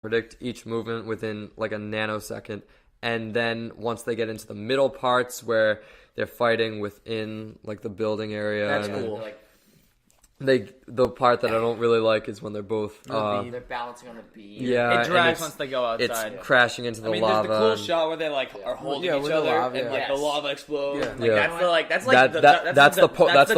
predict each movement within like a nanosecond. And then once they get into the middle parts where they're fighting within like the building area, That's and cool. the part that I don't really like is when they're both they're balancing on the beam. yeah, It drags once they go outside. It's crashing into the I mean, lava. there's the cool shot where they like are holding each other and like the lava explodes. Yeah. That's the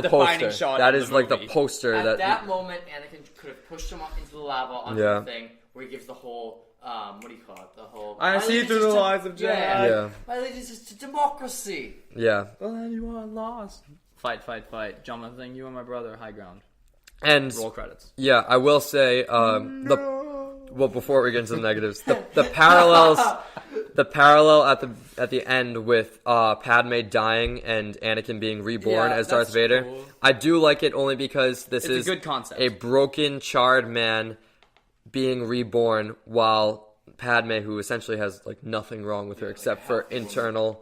defining poster. shot. That of is the like the movie. poster At that that moment, Anakin could have pushed him up into the lava onto the thing where he gives the whole what do you call it? The whole I see through the lies of Jedi. Yeah. My allegiance is to democracy. Yeah. Well, then you are lost. Fight. Jump on the thing. You and my brother. High ground. And Roll credits. yeah, I will say well, before we get into the negatives, the parallels, the parallel at the end with Padme dying and Anakin being reborn as Darth Vader. Cool. I do like it only because this is a good concept. a broken, charred man being reborn, while Padme, who essentially has like nothing wrong with her except for internal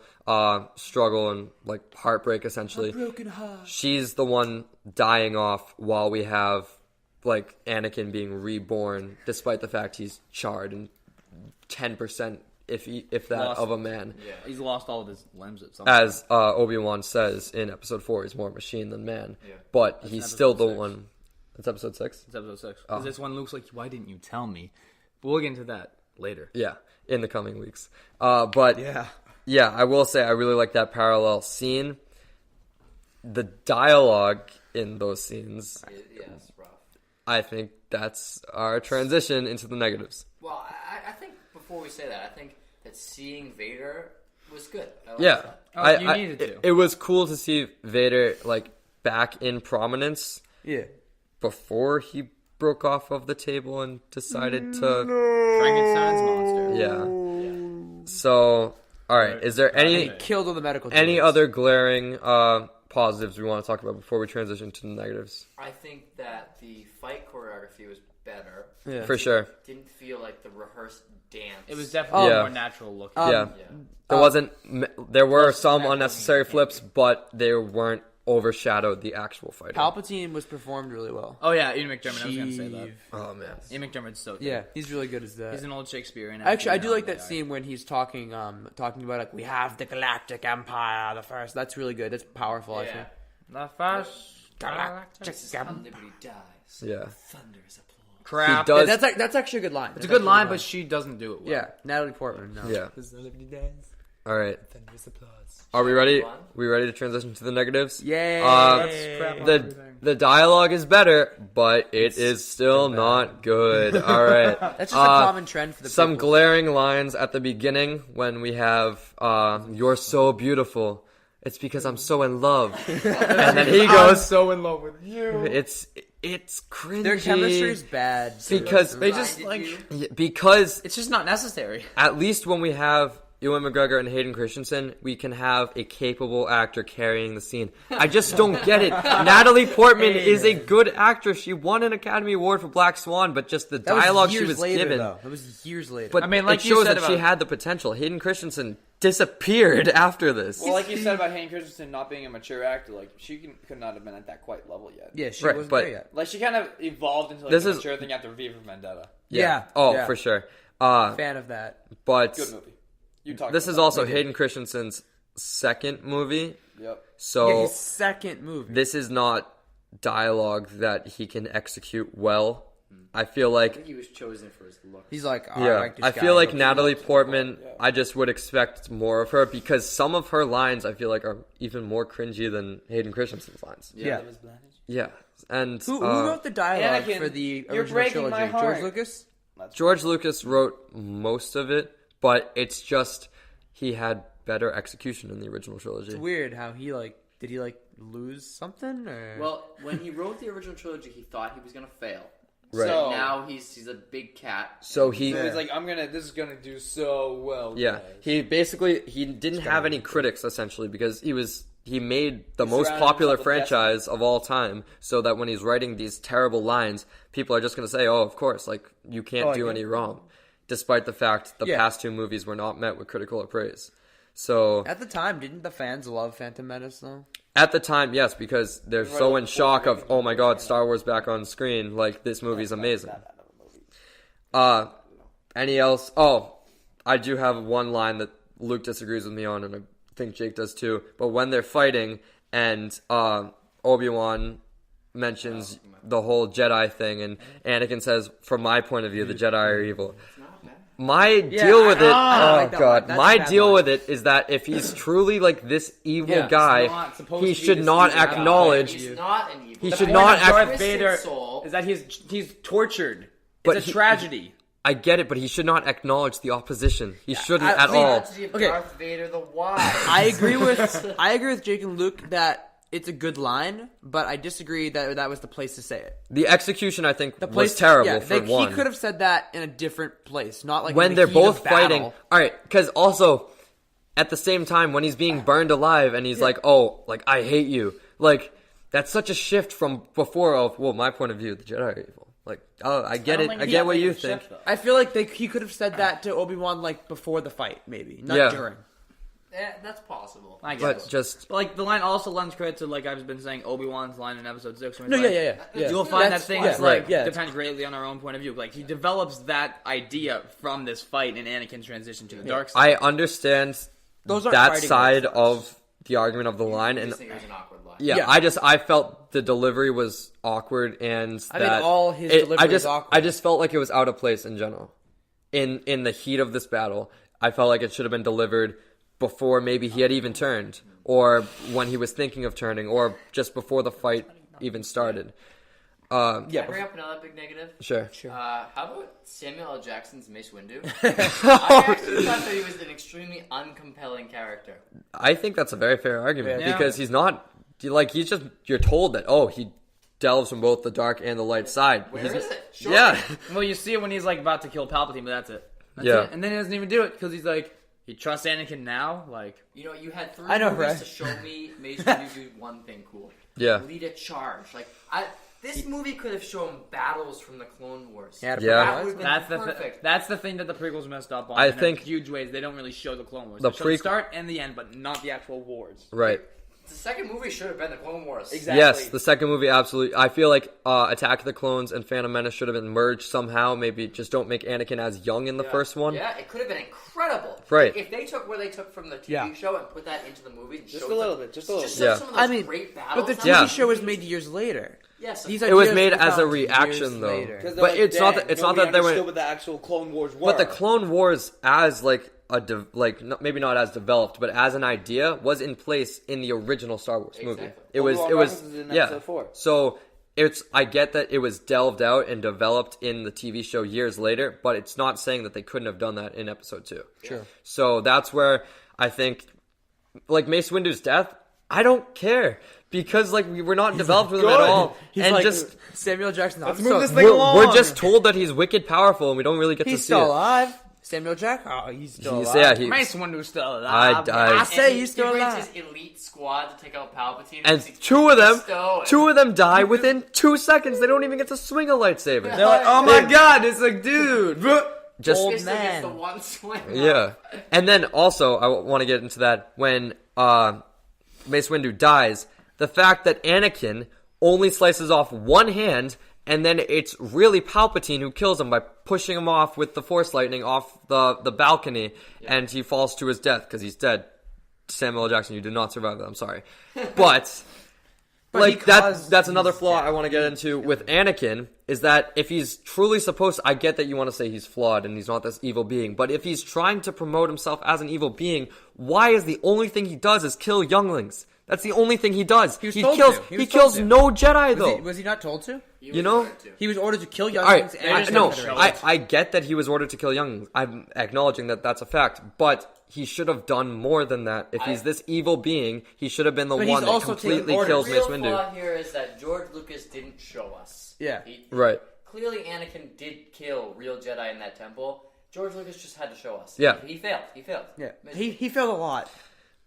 struggle and like heartbreak, essentially. Broken heart. She's the one dying off while we have like Anakin being reborn, despite the fact he's charred and 10%, if that, Lost. of a man. Yeah. He's lost all of his limbs at some point. As Obi-Wan says in Episode 4, he's more machine than man. Yeah. But he's still the one. It's Episode 6? It's Episode 6. Because this one Luke's like, why didn't you tell me? But we'll get into that later. Yeah, in the coming weeks. But yeah, I will say I really like that parallel scene. The dialogue in those scenes, Yes, rough. I think that's our transition into the negatives. Well, I think before we say that, I think that seeing Vader was good. I liked Yeah, that. You needed to. It was cool to see Vader like back in prominence. Yeah. Before he broke off of the table and decided to Frankenstein's monster. Yeah. So, all right. Is there any Killed all the medical any toys. other glaring positives we want to talk about before we transition to the negatives? I think that the fight choreography was better. Yeah. For sure. It didn't feel like the rehearsed dance. It was definitely Yeah. more natural looking. Yeah. There were some unnecessary flips, but they weren't overshadowed the actual fighting. Palpatine was performed really well. Oh yeah, Ian McDermott. I was gonna say that. Sheev. Oh man. Ian McDermott's so good. Yeah, he's really good as that. He's an old Shakespearean. Actually, I actor do now, like that but, scene when he's talking about like we have the Galactic Empire, the first. That's really good. That's powerful. I think. The first Galactic How liberty dies. Yeah. Thunder's applause. crap. He does- That's actually a good line. It's a good line, but she doesn't do it well. yeah, Natalie Portman. No. Yeah. Liberty dies. All right. Thunder's applause. Are we ready? One. We ready to transition to the negatives? Yay! Crap on The everything. the dialogue is better, but it is still not good. All right. That's just a common trend for the Some prequels. glaring lines at the beginning when we have "You're so beautiful. It's because I'm so in love," and then he goes, so in love with you. "It's cringy." Their chemistry's bad. because They just because it's just not necessary. at least when we have Ewan McGregor and Hayden Christensen, we can have a capable actor carrying the scene. I just don't get it. Natalie Portman is a good actress. She won an Academy Award for Black Swan, but just the That was dialogue she years was later, given. though. That was years later. But I mean, like it you shows said that she about- had the potential. Hayden Christensen disappeared after this. Well, like you said about Hayden Christensen not being a mature actor, like she could not have been at that quite level yet. yeah, she Right, wasn't but- there yet. Like she kind of evolved into like This a is- mature thing after V for Vendetta. Yeah. Oh, Yeah. for sure. Fan of that. But Good movie. You talked. this about is that. also Hayden Christensen's second movie. Yep. So Yeah, his second movie. this is not dialogue that he can execute well. I feel I like think he was chosen for his look. He's like, oh, yeah, I like this I guy. feel like He looks- Natalie Portman, I just would expect more of her because some of her lines I feel like are even more cringy than Hayden Christensen's lines. Yeah. Yeah. And Who wrote the dialogue Anakin, for the you're original breaking trilogy? my heart. George Lucas? George Lucas wrote most of it, but it's just he had better execution in the original trilogy. It's weird how he did he lose something or Well, when he wrote the original trilogy, he thought he was gonna fail. Right. So now he's a big cat. So he So he's like, this is gonna do so well. yeah, guys. he basically he didn't have any critics essentially because he made the most surrounded popular himself with franchise of all time, so that when he's writing these terrible lines, people are just going to say, "Oh, of course, like you can't do any wrong," despite the fact the past two movies were not met with critical praise. So at the time, didn't the fans love Phantom Menace though? at the time, yes, because they're so in shock of, "Oh my God, Star Wars back on screen! Like this movie's amazing." Any else? Oh, I do have one line that Luke disagrees with me on, and I think Jake does too. But when they're fighting, and Obi-Wan mentions the whole Jedi thing, and Anakin says, "From my point of view, the Jedi are evil." My deal with it, my deal with it is that if he's truly like this evil guy, he should not acknowledge. He's not an evil. He should not Darth act. Vader soul. is that he's tortured. But It's a tragedy. I get it, but he should not acknowledge the opposition. He shouldn't at The all. tragedy of Okay. Darth Vader the Wise. I agree with Jake and Luke that it's a good line, but I disagree that was the place to say it. The execution, I think, was terrible for one. He could have said that in a different place, not like When in they're the heat both of battle. fighting. All right, because also at the same time when he's being burned alive and he's like, "Oh, like I hate you," like that's such a shift from before of, well, my point of view, the Jedi are evil. Like, oh, I get it. I get what you think. I feel like he could have said that to Obi-Wan like before the fight, maybe not Yeah. during. Yeah, that's possible. I guess. But just Like, the line also lends credit to, like I've been saying, Obi-Wan's line in Episode 6. When No, he's like, yeah. You'll find that That's thing fine. is, like, Right. Yeah. depends greatly on our own point of view. Like, he develops that idea from this fight in Anakin's transition to the dark side. I understand Those aren't that fighting side words. of the argument of the line, I and just think it was an awkward line. yeah, Yeah. I felt the delivery was awkward, and I think that all his it- delivery was I awkward. just felt like it was out of place in general. In the heat of this battle, I felt like it should have been delivered before maybe he had even turned, or when he was thinking of turning, or just before the fight even started. Can I bring up another big negative? Sure. How about Samuel L. Jackson's Mace Windu? I actually thought that he was an extremely uncompelling character. I think that's a very fair argument Yeah. because he's not like he's just you're told that he delves from both the dark and the light side. Where He's- is it? Show Yeah. me. Well, you see it when he's, like, about to kill Palpatine, but that's it. That's Yeah. it. And then he doesn't even do it, because he's like, he trusts Anakin now, like... You know, you had 3 I know, movies right? to show me Mace Windu do one thing cool. Yeah. Lead a charge. Like, this movie could have shown battles from the Clone Wars. Yeah. That would have been That's perfect. that's the thing that the prequels messed up on. I in think- huge ways. They don't really show the Clone Wars. The They show the prequel- start and the end, but not the actual wars. Right. The second movie should have been the Clone Wars. Exactly. Yes, the second movie absolutely. I feel like Attack of the Clones and Phantom Menace should have been merged somehow. Maybe just don't make Anakin as young in the first one. Yeah, it could have been incredible. Right. If they took where they took from the TV Yeah. show and put that into the movie, and Just showed a little them- bit, just a little Just bit. Yeah. some of those great battles. But the TV Yeah. show was made years later. Yes, These It was ideas made were as a found reaction, years though. later. But it's not that they were. understood what the actual Clone Wars were. But the Clone Wars, as like maybe not as developed, but as an idea, was in place in the original Star Wars movie. Exactly. It was in yeah. episode 4. So I get that it was delved out and developed in the TV show years later, but it's not saying that they couldn't have done that in episode 2. Sure. So that's where I think, like Mace Windu's death, I don't care because like we were not developed with him at all, He's and like just Samuel Jackson. Let's I'm move so- this thing we're, along. we're just told that he's wicked powerful, and we don't really get He's to see still it. alive. Samuel Jackson. Oh, he's still He's- alive. yeah, he- Mace Windu's still I alive. I And say he he's still brings alive. his elite squad to take out Palpatine. And he two of them Fisto die within 2 seconds. They don't even get to swing a lightsaber. They're like, oh my god, it's like, dude. Just Old Fisto man. gets the one swing. yeah. And then also, I want to get into that when Mace Windu dies. The fact that Anakin only slices off one hand, and then it's really Palpatine who kills him by pushing him off with the Force lightning off the balcony, and he falls to his death because he's dead. Samuel L. Jackson, you did not survive that. I'm sorry, but like that's another flaw I want to get into with Anakin is that if he's truly supposed, I get that you want to say he's flawed and he's not this evil being, but if he's trying to promote himself as an evil being, why is the only thing he does is kill younglings? That's the only thing he does. was He told kills. to. He He was told kills to. no Jedi though. Was he not told to? You know? He was ordered to kill All younglings right, and no, Federation. I get that he was ordered to kill younglings. I'm acknowledging that that's a fact, but he should have done more than that. If he's this evil being, he should have been the But he's one that also taking completely orders. kills The Mace real Windu. flaw here is that George Lucas didn't show us. Yeah. Right. Clearly, Anakin did kill real Jedi in that temple. George Lucas just had to show us. Yeah. He failed. He failed. Yeah. He failed a lot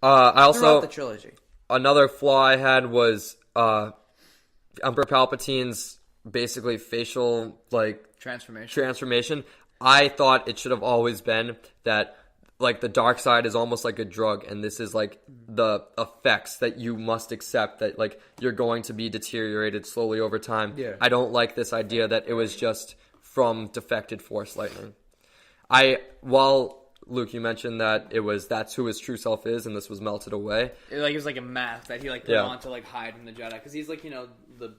I throughout also the trilogy. another flaw I had was Emperor Palpatine's basically facial transformation. I thought it should have always been that like the dark side is almost like a drug, and this is like the effects that you must accept, that like you're going to be deteriorated slowly over time. Yeah. I don't like this idea that it was just from defected Force lightning. while Luke, you mentioned that that's who his true self is, and this was melted away. It was like a mask that he like put on to like hide from the Jedi, because he's like the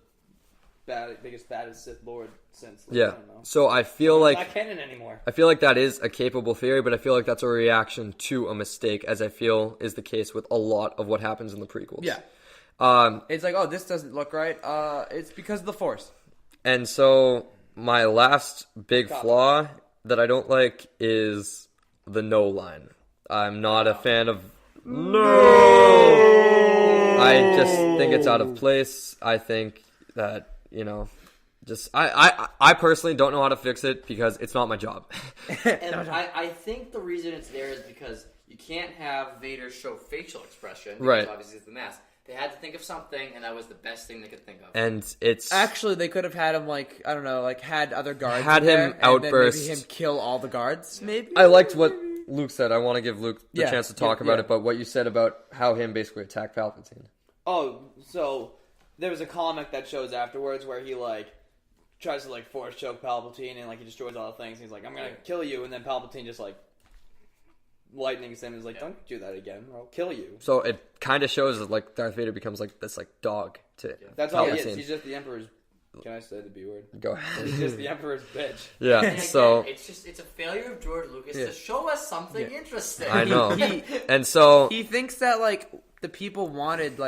biggest baddest Sith Lord since. Like, I don't know. So I feel like not canon anymore. I feel like that is a capable theory, but I feel like that's a reaction to a mistake, as I feel is the case with a lot of what happens in the prequels. Yeah. It's like, oh, this doesn't look right. It's because of the Force. And so my last big flaw that I don't like is the no line. I'm not a fan of no. I just think it's out of place. I think that, I personally don't know how to fix it because it's not my job. And I think the reason it's there is because you can't have Vader show facial expression. Because right. Obviously, it's the mask. They had to think of something, and that was the best thing they could think of. And it's... Actually, they could have had him, had other guards had him outburst. And then maybe him kill all the guards, maybe? I liked what Luke said. I want to give Luke the chance to talk about it, but what you said about how him basically attacked Palpatine. Oh, so there was a comic that shows afterwards where he, tries to, force choke Palpatine, and, he destroys all the things. He's like, I'm going to kill you, and then Palpatine just, lightnings him and is like, don't do that again, or I'll kill you. So it kind of shows that, Darth Vader becomes, this, dog to That's Palpatine. all he is. He's just the Emperor's... Can I say the B word? Go ahead. He's just the Emperor's bitch. Yeah, And so... again, it's a failure of George Lucas to show us something interesting. I know. And so... He thinks that, the people wanted,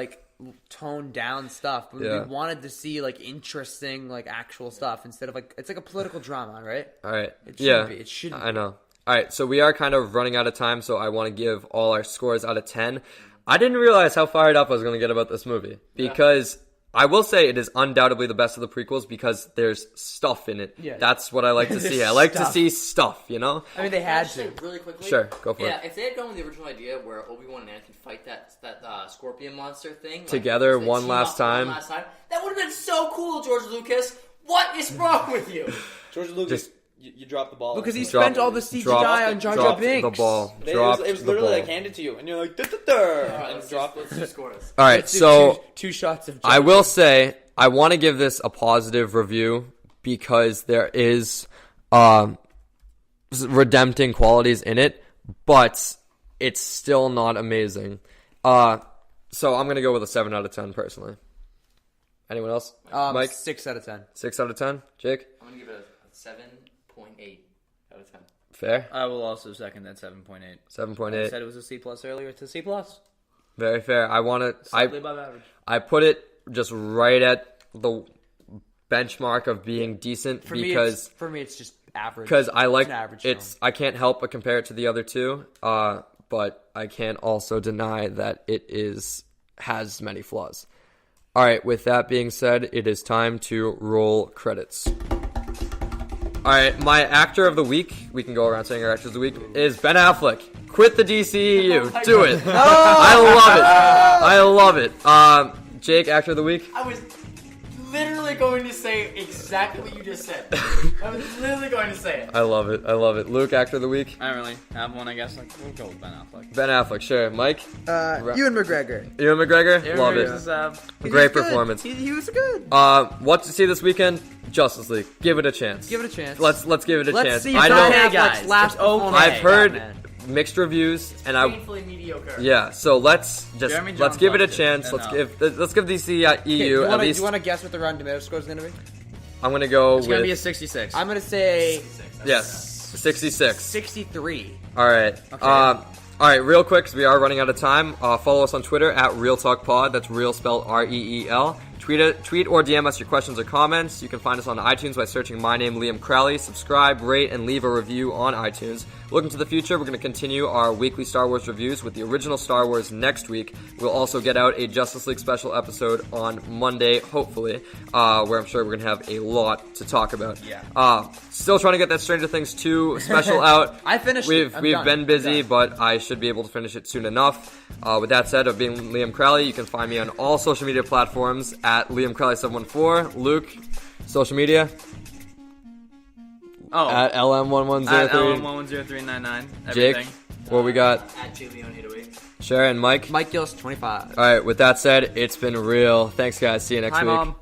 toned down stuff, but we wanted to see, interesting, actual stuff instead of, it's like a political drama, right? All right. It shouldn't be. It shouldn't I know. All right, so we are kind of running out of time, so I want to give all our scores out of 10. I didn't realize how fired up I was going to get about this movie, because I will say it is undoubtedly the best of the prequels because there's stuff in it. Yeah. That's what I like to see. I like to see stuff, I mean, they had to. Really quickly. Sure, go for it. Yeah, if they had gone with the original idea where Obi-Wan and Anakin fight that scorpion monster thing together they one last time, that would have been so cool, George Lucas. What is wrong with you? George Lucas... You dropped the ball. Because he spent all the CGI on Jar Jar Binks. The ball. It was literally handed to you, and you're like, and drop it. All right, so two shots of. I will say I want to give this a positive review because there is redempting qualities in it, but it's still not amazing. So I'm gonna go with a 7 out of 10 personally. Anyone else? Mike? 6 out of 10. 6 out of 10. Jake? I'm gonna give it a 7.8 out of 10. Fair. I will also second that 7.8. 7.8. I said it was a C+ earlier. It's a C+. Very fair. I want to. Slightly above average. I put it just right at the benchmark of being decent For me, it's just average. Because I like it's an average it's. film. I can't help but compare it to the other two. But I can't also deny that it has many flaws. All right. With that being said, it is time to roll credits. All right, my actor of the week, we can go around saying our actors of the week, is Ben Affleck. Quit the DCEU. Do it. I love it. Jake, actor of the week? I was literally going to say exactly what you just said. I was literally going to say it. I love it. Luke, actor of the week? I don't really have one, I guess. We'll go with Ben Affleck. Ben Affleck, sure. Mike? Ewan McGregor. Ewan McGregor? Love it. Great performance. He was good. What to see this weekend? Justice League. Give it a chance. Let's give it a chance. See I know. okay, guys. I've heard mixed reviews, and Painfully mediocre. Yeah. So let's give it a chance. Let's give DCEU at least. Do you want to guess what the Rotten Tomatoes score is going to be? I'm gonna go It's with. gonna be a 66. I'm gonna say 66. 63. All right. Okay. All right. Real quick, because we are running out of time. Follow us on Twitter at RealTalkPod. That's real spelled REEL. Tweet or DM us your questions or comments. You can find us on iTunes by searching my name, Liam Crowley. Subscribe, rate, and leave a review on iTunes. Looking to the future, we're going to continue our weekly Star Wars reviews with the original Star Wars next week. We'll also get out a Justice League special episode on Monday, hopefully, where I'm sure we're going to have a lot to talk about. Yeah. Still trying to get that Stranger Things 2 special out. I finished it. We've been busy, but I should be able to finish it soon enough. With that said, of being Liam Crowley, you can find me on all social media platforms at Liam Crowley714. Luke, social media? At LM110. At LM1103999. Jake, what we got? At JLeon808. Sharon, Mike? Mike Gillis, 25. All right, with that said, it's been real. Thanks, guys. See you next week. Mom.